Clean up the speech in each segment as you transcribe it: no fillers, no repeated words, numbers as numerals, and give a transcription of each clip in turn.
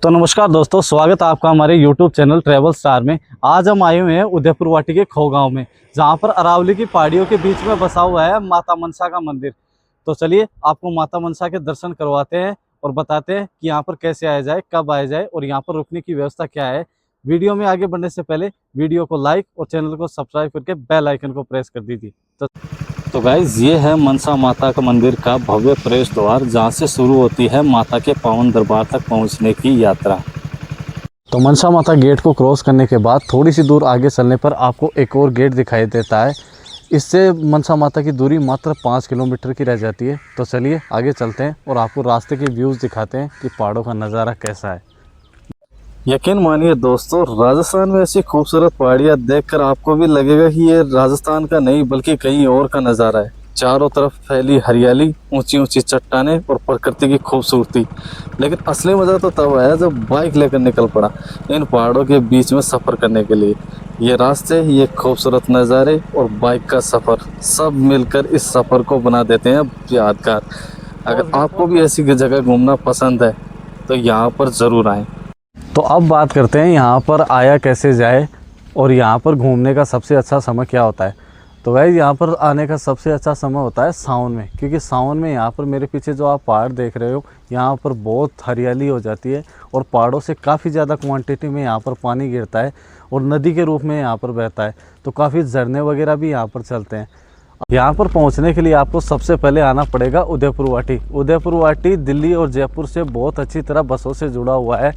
तो नमस्कार दोस्तों, स्वागत है आपका हमारे YouTube चैनल ट्रैवल स्टार में। आज हम आए हुए हैं उदयपुर वाटी के खो गांव में, जहां पर अरावली की पहाड़ियों के बीच में बसा हुआ है माता मनसा का मंदिर। तो चलिए आपको माता मनसा के दर्शन करवाते हैं और बताते हैं कि यहाँ पर कैसे आया जाए, कब आया जाए और यहाँ पर रुकने की व्यवस्था क्या है। वीडियो में आगे बढ़ने से पहले वीडियो को लाइक और चैनल को सब्सक्राइब करके बेल आइकन को प्रेस कर दीजिए। तो गाइज, ये है मनसा माता का मंदिर का भव्य प्रवेश द्वार, जहाँ से शुरू होती है माता के पावन दरबार तक पहुँचने की यात्रा। तो मनसा माता गेट को क्रॉस करने के बाद थोड़ी सी दूर आगे चलने पर आपको एक और गेट दिखाई देता है। इससे मनसा माता की दूरी मात्र 5 किलोमीटर की रह जाती है। तो चलिए आगे चलते हैं और आपको रास्ते के व्यूज़ दिखाते हैं कि पहाड़ों का नज़ारा कैसा है। यकीन मानिए दोस्तों, राजस्थान में ऐसी खूबसूरत पहाड़ियाँ देखकर आपको भी लगेगा कि ये राजस्थान का नहीं बल्कि कहीं और का नज़ारा है। चारों तरफ फैली हरियाली, ऊंची ऊंची चट्टानें और प्रकृति की खूबसूरती। लेकिन असली मज़ा तो तब आया जब बाइक लेकर निकल पड़ा इन पहाड़ों के बीच में सफ़र करने के लिए। ये रास्ते, ये खूबसूरत नज़ारे और बाइक का सफ़र सब मिलकर इस सफ़र को बना देते हैं यादगार। अगर आपको भी ऐसी जगह घूमना पसंद है तो यहाँ पर ज़रूर आएँ। तो अब बात करते हैं यहाँ पर आया कैसे जाए और यहाँ पर घूमने का सबसे अच्छा समय क्या होता है। तो भाई, यहाँ पर आने का सबसे अच्छा समय होता है सावन में, क्योंकि सावन में यहाँ पर मेरे पीछे जो आप पहाड़ देख रहे हो, यहाँ पर बहुत हरियाली हो जाती है और पहाड़ों से काफ़ी ज़्यादा क्वांटिटी में यहाँ पर पानी गिरता है और नदी के रूप में यहाँ पर बहता है। तो काफ़ी झरने वगैरह भी यहाँ पर चलते हैं। यहाँ पर पहुँचने के लिए आपको सबसे पहले आना पड़ेगा उदयपुर वाटी। उदयपुर वाटी दिल्ली और जयपुर से बहुत अच्छी तरह बसों से जुड़ा हुआ है।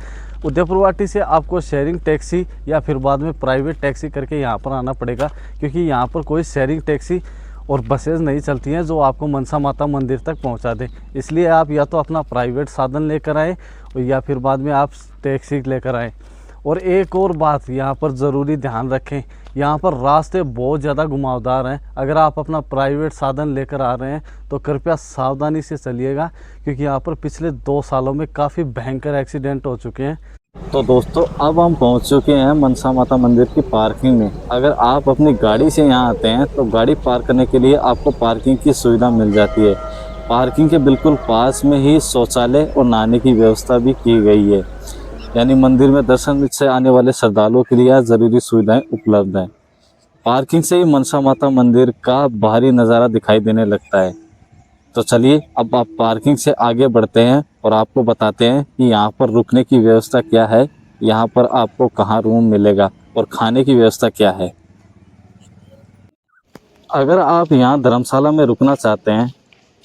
उदयपुर वाटी से आपको शेयरिंग टैक्सी या फिर बाद में प्राइवेट टैक्सी करके यहाँ पर आना पड़ेगा, क्योंकि यहाँ पर कोई शेयरिंग टैक्सी और बसेज नहीं चलती हैं जो आपको मनसा माता मंदिर तक पहुँचा दें। इसलिए आप या तो अपना प्राइवेट साधन लेकर आएँ या फिर बाद में आप टैक्सी लेकर आएँ। और एक और बात यहाँ पर ज़रूरी ध्यान रखें, यहाँ पर रास्ते बहुत ज़्यादा घुमावदार हैं। अगर आप अपना प्राइवेट साधन लेकर आ रहे हैं तो कृपया सावधानी से चलिएगा, क्योंकि यहाँ पर पिछले 2 सालों में काफ़ी भयंकर एक्सीडेंट हो चुके हैं। तो दोस्तों, अब हम पहुँच चुके हैं मनसा माता मंदिर की पार्किंग में। अगर आप अपनी गाड़ी से यहाँ आते हैं तो गाड़ी पार्क करने के लिए आपको पार्किंग की सुविधा मिल जाती है। पार्किंग के बिल्कुल पास में ही शौचालय और नहाने की व्यवस्था भी की गई है, यानी मंदिर में दर्शन से आने वाले श्रद्धालुओं के लिए ज़रूरी सुविधाएं उपलब्ध हैं। पार्किंग से ही मनसा माता मंदिर का बाहरी नज़ारा दिखाई देने लगता है। तो चलिए अब आप पार्किंग से आगे बढ़ते हैं और आपको बताते हैं कि यहाँ पर रुकने की व्यवस्था क्या है, यहाँ पर आपको कहाँ रूम मिलेगा और खाने की व्यवस्था क्या है। अगर आप यहाँ धर्मशाला में रुकना चाहते हैं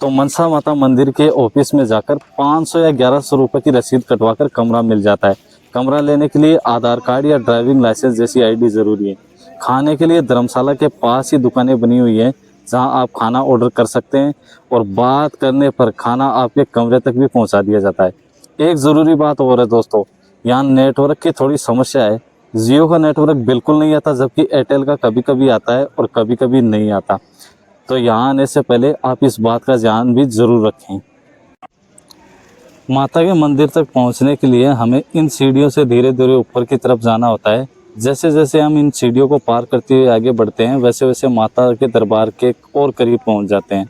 तो मनसा माता मंदिर के ऑफिस में जाकर 500 या 1100 रुपये की रसीद कटवाकर कमरा मिल जाता है। कमरा लेने के लिए आधार कार्ड या ड्राइविंग लाइसेंस जैसी आईडी ज़रूरी है। खाने के लिए धर्मशाला के पास ही दुकानें बनी हुई हैं जहां आप खाना ऑर्डर कर सकते हैं और बात करने पर खाना आपके कमरे तक भी पहुंचा दिया जाता है। एक ज़रूरी बात और है दोस्तों, यहाँ नेटवर्क की थोड़ी समस्या है। जियो का नेटवर्क बिल्कुल नहीं आता, जबकि एयरटेल का कभी कभी आता है और कभी कभी नहीं आता। तो यहाँ आने से पहले आप इस बात का ध्यान भी ज़रूर रखें। माता के मंदिर तक पहुँचने के लिए हमें इन सीढ़ियों से धीरे धीरे ऊपर की तरफ जाना होता है। जैसे जैसे हम इन सीढ़ियों को पार करते हुए आगे बढ़ते हैं, वैसे वैसे माता के दरबार के और करीब पहुँच जाते हैं।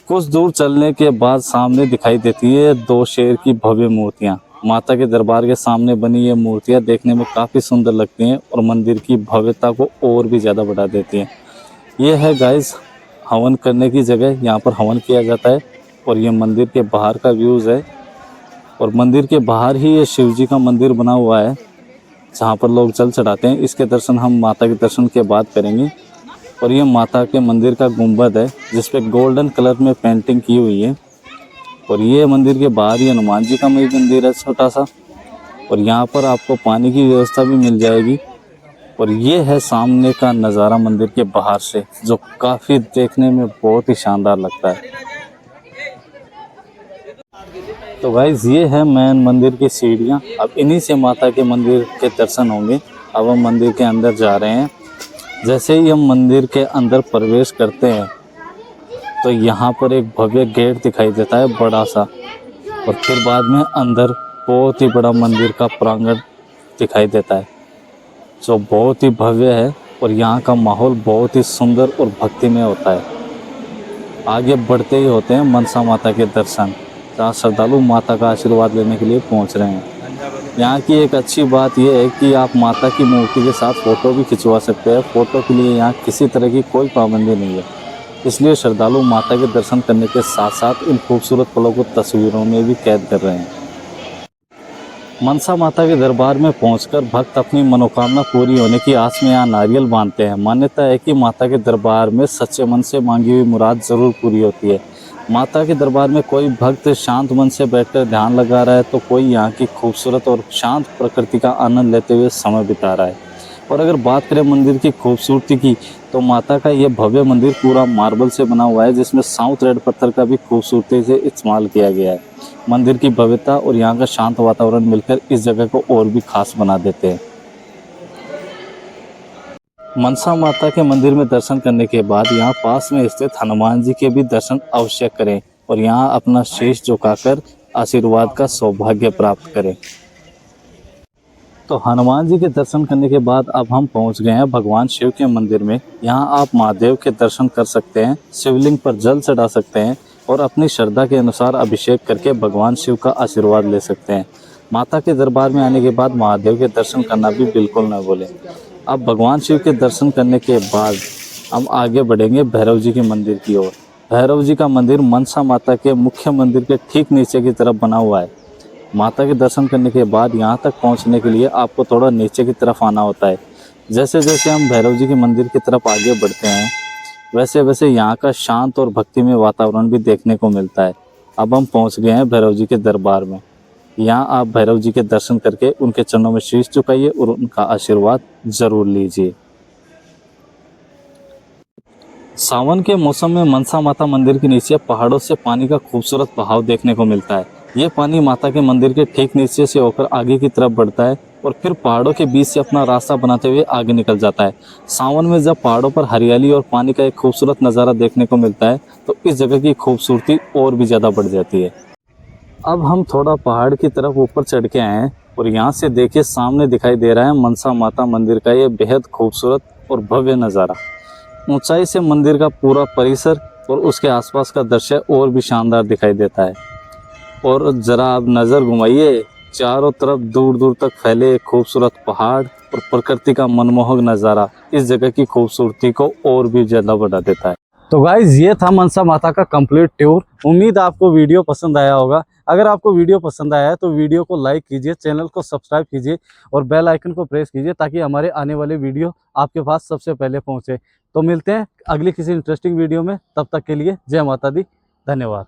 कुछ दूर चलने के बाद सामने दिखाई देती है 2 शेर की भव्य मूर्तियाँ। माता के दरबार के सामने बनी ये मूर्तियाँ देखने में काफ़ी सुंदर लगती हैं और मंदिर की भव्यता को और भी ज़्यादा बढ़ा देती हैं। ये है गाइस हवन करने की जगह, यहाँ पर हवन किया जाता है और ये मंदिर के बाहर का व्यूज़ है। और मंदिर के बाहर ही ये शिव जी का मंदिर बना हुआ है जहाँ पर लोग जल चढ़ाते हैं। इसके दर्शन हम माता के दर्शन के बाद करेंगे। और ये माता के मंदिर का गुंबद है जिस पे गोल्डन कलर में पेंटिंग की हुई है। और ये मंदिर के बाहर ही हनुमान जी का मंदिर है छोटा सा, और यहाँ पर आपको पानी की व्यवस्था भी मिल जाएगी। और ये है सामने का नज़ारा मंदिर के बाहर से, जो काफ़ी देखने में बहुत ही शानदार लगता है। तो गाइस, ये है मेन मंदिर की सीढ़ियाँ। अब इन्हीं से माता के मंदिर के दर्शन होंगे। अब हम मंदिर के अंदर जा रहे हैं। जैसे ही हम मंदिर के अंदर प्रवेश करते हैं तो यहाँ पर एक भव्य गेट दिखाई देता है बड़ा सा, और फिर बाद में अंदर बहुत ही बड़ा मंदिर का प्रांगण दिखाई देता है जो बहुत ही भव्य है। और यहाँ का माहौल बहुत ही सुंदर और भक्तिमय होता है। आगे बढ़ते ही होते हैं मनसा माता के दर्शन, जहाँ श्रद्धालु माता का आशीर्वाद लेने के लिए पहुँच रहे हैं। यहाँ की एक अच्छी बात यह है कि आप माता की मूर्ति के साथ फ़ोटो भी खिंचवा सकते हैं। फ़ोटो के लिए यहाँ किसी तरह की कोई पाबंदी नहीं है, इसलिए श्रद्धालु माता के दर्शन करने के साथ साथ इन खूबसूरत पलों को तस्वीरों में भी कैद कर रहे हैं। मनसा माता के दरबार में पहुंचकर भक्त अपनी मनोकामना पूरी होने की आस में यहाँ नारियल बांधते हैं। मान्यता है कि माता के दरबार में सच्चे मन से मांगी हुई मुराद ज़रूर पूरी होती है। माता के दरबार में कोई भक्त शांत मन से बैठकर ध्यान लगा रहा है, तो कोई यहाँ की खूबसूरत और शांत प्रकृति का आनंद लेते हुए समय बिता रहा है। और अगर बात करें मंदिर की खूबसूरती की, तो माता का ये भव्य मंदिर पूरा मार्बल से बना हुआ है, जिसमें साउथ रेड पत्थर का भी खूबसूरती से इस्तेमाल किया गया है। मंदिर की भव्यता और यहाँ का शांत वातावरण मिलकर इस जगह को और भी खास बना देते हैं। मनसा माता के मंदिर में दर्शन करने के बाद यहाँ पास में स्थित हनुमान जी के भी दर्शन अवश्य करें और यहाँ अपना शीश झुकाकर आशीर्वाद का सौभाग्य प्राप्त करें। तो हनुमान जी के दर्शन करने के बाद अब हम पहुंच गए हैं भगवान शिव के मंदिर में। यहाँ आप महादेव के दर्शन कर सकते हैं, शिवलिंग पर जल चढ़ा सकते हैं और अपनी श्रद्धा के अनुसार अभिषेक करके भगवान शिव का आशीर्वाद ले सकते हैं। माता के दरबार में आने के बाद महादेव के दर्शन करना भी बिल्कुल न भूलें। अब भगवान शिव के दर्शन करने के बाद हम आगे बढ़ेंगे भैरव जी के मंदिर की ओर। भैरव जी का मंदिर मनसा माता के मुख्य मंदिर के ठीक नीचे की तरफ बना हुआ है। माता के दर्शन करने के बाद यहाँ तक पहुँचने के लिए आपको थोड़ा नीचे की तरफ आना होता है। जैसे जैसे हम भैरव जी के मंदिर की तरफ आगे बढ़ते हैं, वैसे वैसे यहाँ का शांत और भक्तिमय वातावरण भी देखने को मिलता है। अब हम पहुँच गए हैं भैरव जी के दरबार में। यहाँ आप भैरव जी के दर्शन करके उनके चरणों में शीश झुकाइए और उनका आशीर्वाद जरूर लीजिए। सावन के मौसम में मनसा माता मंदिर के नीचे पहाड़ों से पानी का खूबसूरत बहाव देखने को मिलता है। ये पानी माता के मंदिर के ठीक नीचे से होकर आगे की तरफ बढ़ता है और फिर पहाड़ों के बीच से अपना रास्ता बनाते हुए आगे निकल जाता है। सावन में जब पहाड़ों पर हरियाली और पानी का एक खूबसूरत नज़ारा देखने को मिलता है, तो इस जगह की खूबसूरती और भी ज़्यादा बढ़ जाती है। अब हम थोड़ा पहाड़ की तरफ ऊपर चढ़ के आए हैं और यहाँ से देखिए सामने दिखाई दे रहा है मनसा माता मंदिर का ये बेहद खूबसूरत और भव्य नज़ारा। ऊंचाई से मंदिर का पूरा परिसर और उसके आसपास का दृश्य और भी शानदार दिखाई देता है। और ज़रा आप नज़र घुमाइए, चारों तरफ दूर दूर तक फैले एक खूबसूरत पहाड़ और प्रकृति का मनमोहक नज़ारा इस जगह की खूबसूरती को और भी ज़्यादा बढ़ा देता है। तो गाइज ये था मनसा माता का कंप्लीट टूर। उम्मीद आपको वीडियो पसंद आया होगा। अगर आपको वीडियो पसंद आया है तो वीडियो को लाइक कीजिए, चैनल को सब्सक्राइब कीजिए और बेल आइकन को प्रेस कीजिए ताकि हमारे आने वाले वीडियो आपके पास सबसे पहले पहुंचे। तो मिलते हैं अगली किसी इंटरेस्टिंग वीडियो में, तब तक के लिए जय माता दी, धन्यवाद।